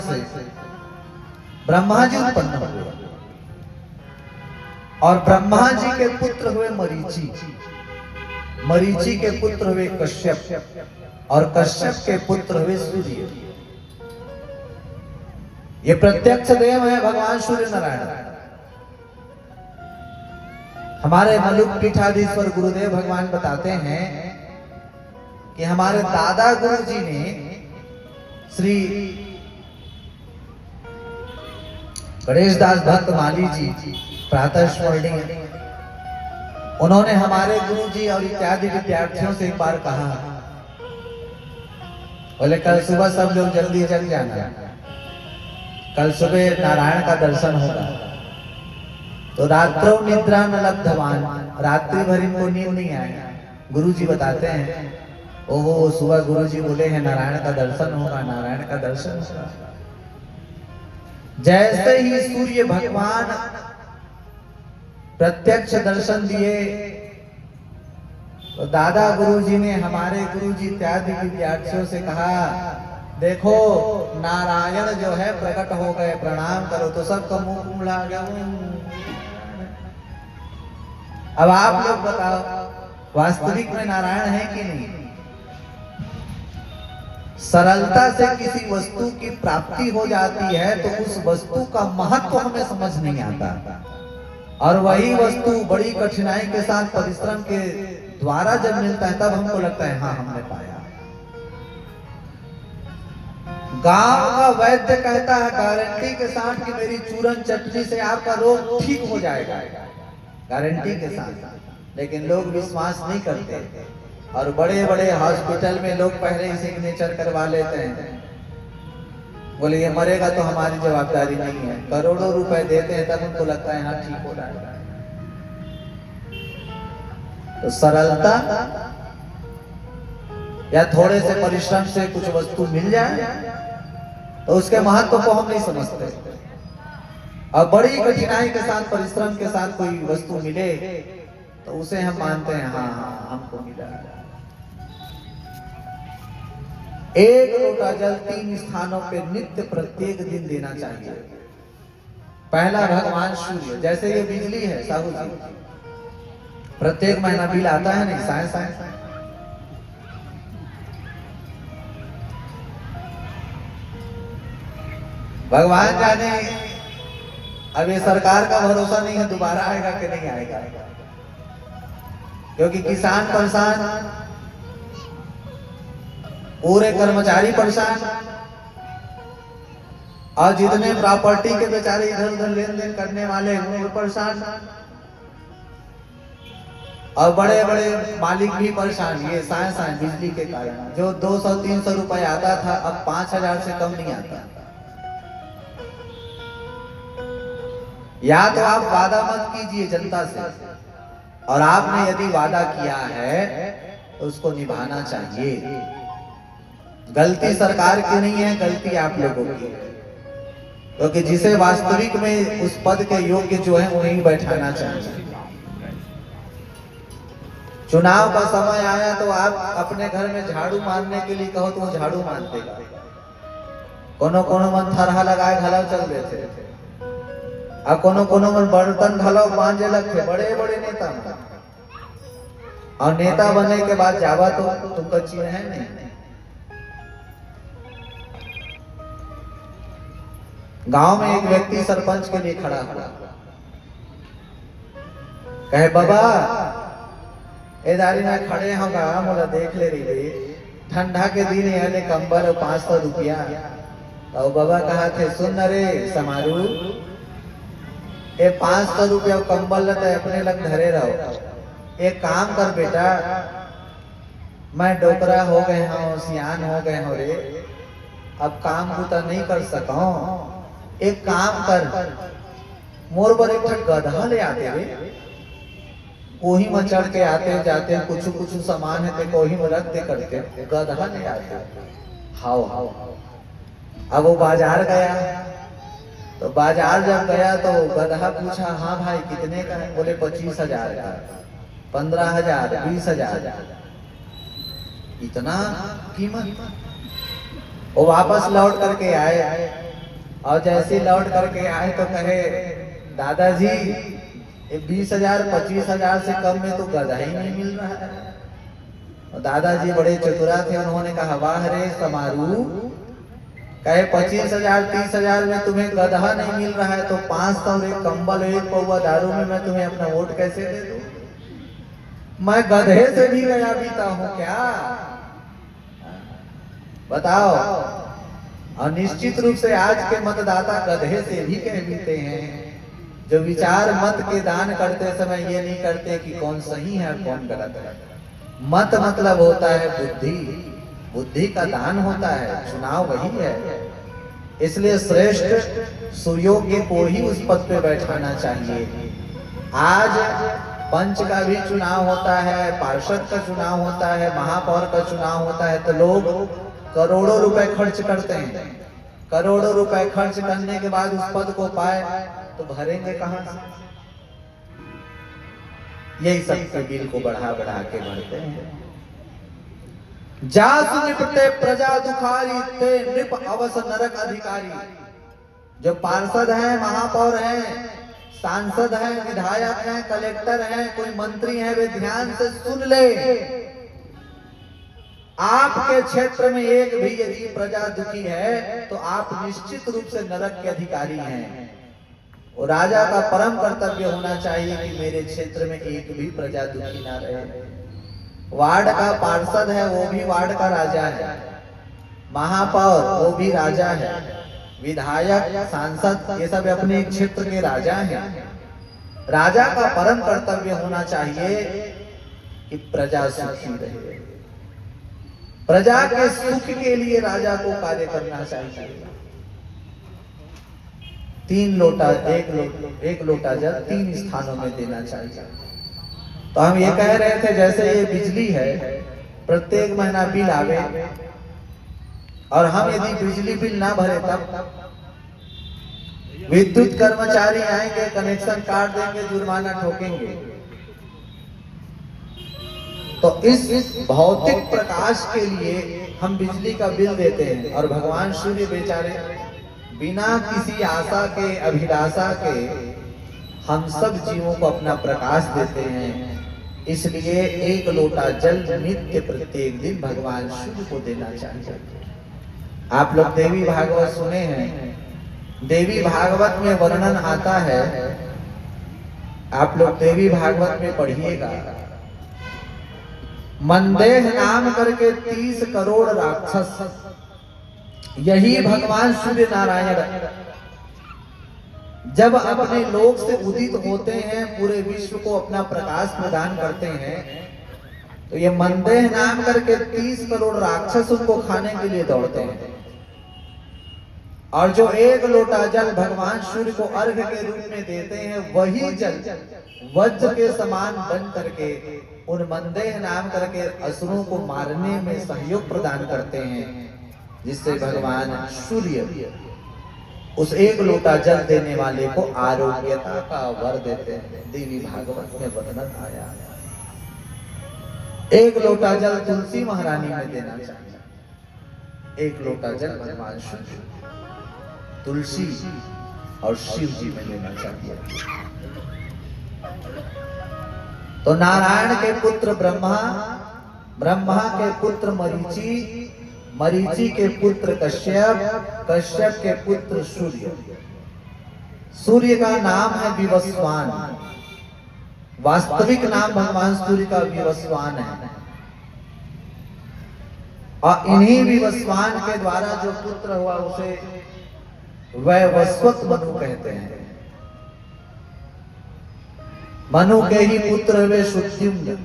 से ब्रह्मा जी उत्पन्न हुए और ब्रह्मा जी के पुत्र हुए मरीचि, मरीचि के पुत्र हुए कश्यप और कश्यप के पुत्र हुए सूर्य। ये प्रत्यक्ष देव है भगवान सूर्य नारायण। हमारे मलुक पीठाधीश्वर गुरुदेव भगवान बताते हैं कि हमारे दादा गुरु जी ने श्री गणेश दास भक्त माली जी प्रातः स्मरणीय, उन्होंने हमारे गुरु जी और इत्यादि विद्यार्थियों से एक बार कहा, बोले कल सुबह सब लोग जल्दी जग जाना, कल सुबह नारायण का दर्शन होगा। तो रात्रों निद्रा न लब्धवान, रात्रि भर इनको नींद नहीं आएगा। गुरु जी बताते हैं, ओहो सुबह गुरु जी बोले हैं नारायण का दर्शन होगा, नारायण का दर्शन होगा। जैसे ही सूर्य भगवान प्रत्यक्ष दर्शन दिए तो दादा गुरु जी ने हमारे गुरु जी इत्यादि विद्यार्थियों से कहा, देखो नारायण जो है प्रकट हो गए, प्रणाम करो। तो सबका मुंह मुड़ा गया। अब आप लोग बताओ, वास्तविक में नारायण है कि नहीं? सरलता से किसी वस्तु की प्राप्ति हो जाती है तो उस वस्तु का महत्व हमें समझ नहीं आता, और वही वस्तु बड़ी कठिनाई के साथ परिश्रम के द्वारा जब मिलता है तब हमको लगता है हाँ हमने पाया। गांव का वैद्य कहता है गारंटी के साथ कि मेरी चूरन चटनी से आपका रोग ठीक हो जाएगा, गारंटी के साथ। लेकिन लोग विश्वास नहीं करते और बड़े बड़े हॉस्पिटल में लोग पहले ही सिग्नेचर करवा लेते हैं, बोले ये मरेगा तो हमारी जवाबदारी नहीं है। करोड़ों रुपए देते हैं तब उनको लगता है हाँ ठीक हो रहा है। तो सरलता या थोड़े से परिश्रम से कुछ वस्तु मिल जाए तो उसके महत्व को हम नहीं समझते, और बड़ी कठिनाई के साथ परिश्रम के साथ कोई वस्तु मिले तो उसे हम मानते हैं हाँ हाँ हमको मिला। एक लोटा जल 3 स्थानों पे नित्य प्रत्येक दिन देना चाहिए। पहला भगवान सूर्य, जैसे ये बिजली है साहू जी, प्रत्येक महीना बिल आता है नहीं, साए साए भगवान जाने। अब ये सरकार का भरोसा नहीं है दोबारा आएगा कि नहीं आएगा, क्योंकि किसान परेशान, पूरे कर्मचारी परेशान, और जितने प्रॉपर्टी के बेचारे इधर उधर लेन देन करने वाले वो परेशान, और बड़े बड़े मालिक भी परेशान। ये साए साए बिजली के कारण जो 200-300 रुपए आता था अब 5000 से कम नहीं आता। या तो आप वादा मत कीजिए जनता से, और आपने यदि वादा किया है तो उसको निभाना चाहिए। गलती सरकार की नहीं है, गलती आप लोगों की, क्योंकि जिसे वास्तविक में उस पद के योग्य जो है वहीं बैठाना चाहिए। चुनाव का समय आया तो आप अपने घर में झाड़ू मारने के लिए कहो तो वो झाड़ू मार देगा। कोनो कोनो मन थरहा लगाए घलाव चल रहे थे, अब कोनो कोनो मन बर्तन घलाव मांजे लगते बड़े बड़े नेता, और नेता बनने के बाद जावा तो तुमका चीन है नहीं। गांव में एक व्यक्ति सरपंच के लिए खड़ा हुआ, कहे बाबा ए दारी ना खड़े होगा मोला देख ले रही, ठंडा के दिन यानी कंबल और 500 रुपया। तो बाबा कहा थे सुन रे समारू, ये 500 रुपया कंबल लेते अपने लग धरे रहो, एक काम कर बेटा, मैं डोकरा हो गए हूँ, सियान हो गए हो रे, अब काम बूता नहीं कर सका, एक काम कर मोर पर एक गधा ले आते रे, वही में चढ़ के आते जाते कुछ कुछ सामान है तो वही में रख दे करते, गधा ले आते। हाउ हाउ अब वो बाजार गया, तो बाजार जब गया तो गधा पूछा हाँ भाई कितने का है? बोले 25,000 का, 15,000, 20,000, इतना कीमत। वो वापस लौट करके आए, और जैसे लौट करके आए तो कहे दादाजी ये 20,000 25,000 से कम में तो गधा ही नहीं मिल रहा है। और दादाजी बड़े चतुरा थे, उन्होंने कहा वाह रे समारू, कहे 25,000 30,000 में तुम्हें गधा नहीं मिल रहा है तो 500 एक कंबल एक पौवा दारू में मैं तुम्हें अपना वोट कैसे दे दूं? मैं गधे से भी गया बीता हूं क्या? बताओ। और निश्चित रूप से आज के मतदाता गधे से भी कह बीते हैं, जो विचार मत के दान करते समय ये नहीं करते कि कौन सही है और कौन गलत है। मत मतलब होता है बुद्धि, बुद्धि का दान होता है, चुनाव वही है। इसलिए श्रेष्ठ सुयोग्य को ही उस पद पे बैठाना चाहिए। आज पंच का भी चुनाव होता है, पार्षद का चुनाव होता है, महापौर का चुनाव होता है, तो लोग करोड़ों रुपए खर्च करते हैं। करोड़ों रुपए खर्च करने के बाद उस पद को पाए तो भरेंगे कहां से? यही सब के बिल को बढ़ा बढ़ा के भरते हैं। जासु निपटे प्रजा दुखारी, ते नृप अवस नरक अधिकारी। जो पार्षद हैं, महापौर हैं, सांसद हैं, विधायक हैं, कलेक्टर हैं, कोई मंत्री हैं, वे ध्यान से सुन ले। आपके क्षेत्र में एक भी यदि प्रजा दुखी है तो आप निश्चित रूप से नरक के अधिकारी हैं। और राजा का परम कर्तव्य होना चाहिए कि मेरे क्षेत्र में एक भी प्रजा दुखी ना रहे। वार्ड का पार्षद है वो भी वार्ड का राजा है, महापौर वो भी राजा है, विधायक सांसद ये सब अपने क्षेत्र के राजा हैं। राजा का परम कर्तव्य होना चाहिए कि प्रजा सुखी रहे। प्रजा के सुख के लिए राजा को कार्य करना चाहिए। 3 लोटा एक लोटा जल 3 स्थानों में देना चाहिए। तो हम ये कह रहे थे जैसे ये बिजली है, प्रत्येक महीना बिल आवे और हम यदि बिजली बिल ना भरे तब विद्युत कर्मचारी आएंगे, कनेक्शन काट देंगे, जुर्माना ठोकेंगे। तो इस भौतिक प्रकाश के लिए हम बिजली का बिल देते हैं और भगवान सूर्य बेचारे बिना किसी आशा के, अभिलाषा के हम सब जीवों को अपना प्रकाश देते हैं। इसलिए 1 लोटा जल नित्य प्रत्येक दिन भगवान सूर्य को देना चाहिए। आप लोग देवी भागवत सुने हैं, देवी भागवत में वर्णन आता है, आप लोग देवी भागवत में पढ़िएगा। मंदेह नाम करके 30 करोड़ राक्षस, यही भगवान सूर्य नारायण जब अपने लोक से उदित होते हैं, पूरे विश्व को अपना प्रकाश प्रदान करते हैं, तो ये मंदेह नाम करके 30 करोड़ राक्षस उनको खाने के लिए दौड़ते हैं। और जो 1 लोटा जल भगवान सूर्य को अर्घ्य के रूप में देते हैं, वही जल वज्र के समान बन करके उन मंदेह नाम करके असुरों को मारने में सहयोग प्रदान करते हैं, जिससे भगवान सूर्य उस 1 लोटा जल देने वाले को आरोग्यता का वर देते हैं। देवी भागवत में वर्णन आया। 1 लोटा जल तुलसी महारानी में देना चाहिए, 1 लोटा जल भगवान सूर्य, तुलसी और शिव जी में लेना चाहिए। तो नारायण के पुत्र ब्रह्मा, ब्रह्मा के पुत्र मरीचि, मरीचि के पुत्र कश्यप, कश्यप के पुत्र सूर्य। सूर्य का नाम है विवस्वान, वास्तविक नाम भगवान सूर्य का विवस्वान है। और इन्हीं विवस्वान के द्वारा जो पुत्र हुआ उसे वैवस्वत मनु कहते हैं। मनु के ही पुत्र वे सुद्युम्न।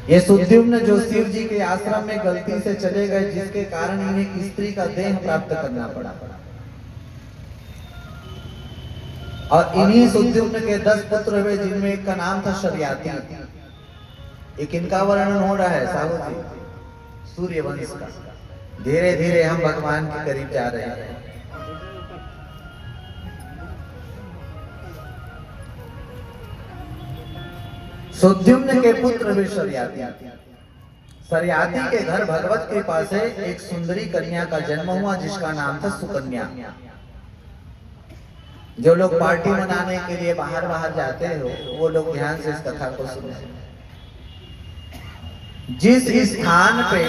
ये सुद्युम्न जो शिव जी के आश्रम में गलती से चले गए, जिसके कारण इन्हें स्त्री का देह प्राप्त करना पड़ा। और इन्हीं सुद्युम्न के 10 पुत्र हुए, जिनमें एक का नाम था शर्याती। एक इनका वर्णन हो रहा है साहू जी, सूर्य वंश का। धीरे धीरे हम भगवान के करीब जा रहे हैं। सुद्युम्न के पुत्र वे शर्याती। सरियाती के घर भगवत कृपा से एक सुंदरी कन्या का जन्म हुआ जिसका नाम था सुकन्या। जो लोग पार्टी मनाने के लिए बाहर बाहर जाते हो वो लोग ध्यान से इस कथा को सुने। जिस स्थान पे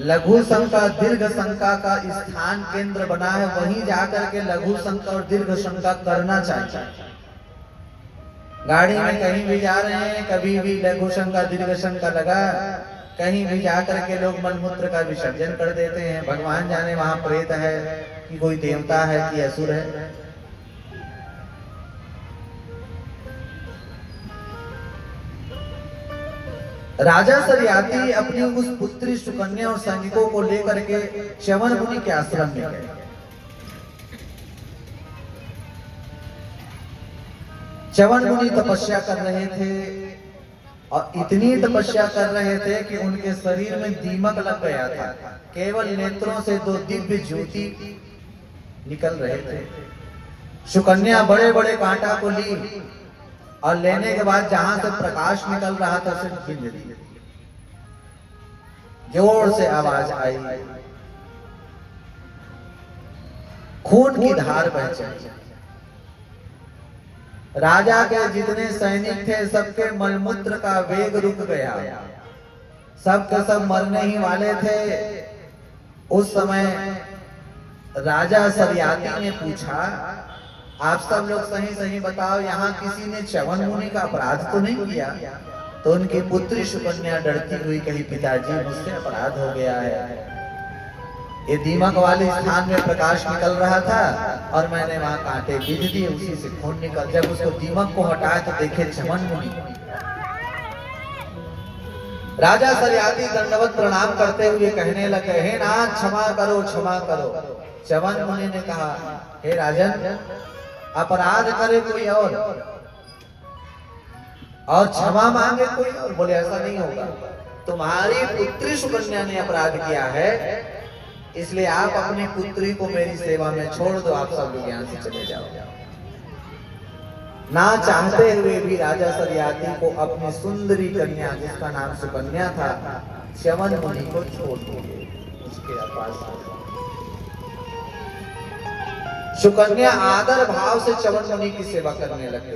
लघु शंका दीर्घ शंका का स्थान केंद्र बना है वहीं जाकर के लघु शंका और दीर्घ शंका करना चाहिए। गाड़ी में कहीं भी जा रहे हैं कभी भी लघु शंका दीर्घ शंका लगा, कहीं भी जाकर के लोग मलमूत्र का विसर्जन कर देते हैं। भगवान जाने वहां प्रेत है कि कोई देवता है कि असुर है। राजा सरियाती अपनी उस पुत्री सुकन्या और सैनिकों को लेकर के च्यवन मुनि के आश्रम में गए। च्यवन मुनि तपस्या कर रहे थे और इतनी तपस्या कर रहे थे कि उनके शरीर में दीमक लग गया था। केवल नेत्रों से दो दिव्य ज्योति निकल रहे थे। सुकन्या बड़े बड़े कांटा को ली और लेने के बाद जहां से प्रकाश निकल रहा था उसे छीन ली। जोर से आवाज आई, खून की धार बह चली। राजा के जितने सैनिक थे सबके मलमूत्र का वेग रुक गया, सब के सब मरने ही वाले थे। उस समय राजा सरियाती ने पूछा, आप सब लोग सही सही बताओ, यहाँ किसी ने च्यवन मुनि का अपराध तो नहीं किया? तो उनकी पुत्री सुकन्या डरती हुई कही, पिताजी मुझसे अपराध हो गया है। ये दीमक वाले स्थान में प्रकाश निकल रहा था और मैंने वहां कांटे बीज दिए, उसी से खून निकल। जब उसको दीमक को हटाया तो देखे च्यवन मुनि। राजा सरियाती दंडवत प्रणाम करते हुए कहने लगे, हे नाथ क्षमा करो क्षमा करो। च्यवन मुनि ने कहा, हे राजन, अपराध करे कोई और क्षमा मांगे कोई और? बोले ऐसा नहीं होगा, तुम्हारी पुत्री सुकन्या ने अपराध किया है, इसलिए आप अपनी पुत्री को मेरी सेवा में छोड़ दो, आप सब लोग यहाँ से चले जाओ। ना चाहते हुए भी राजा सरियाती को अपनी सुंदरी कन्या जिसका नाम सुकन्या था च्यवन मुनि को छोड़ दिए। उसके पास सुकन्या आदर भाव से च्यवन मुनि की सेवा करने लगे।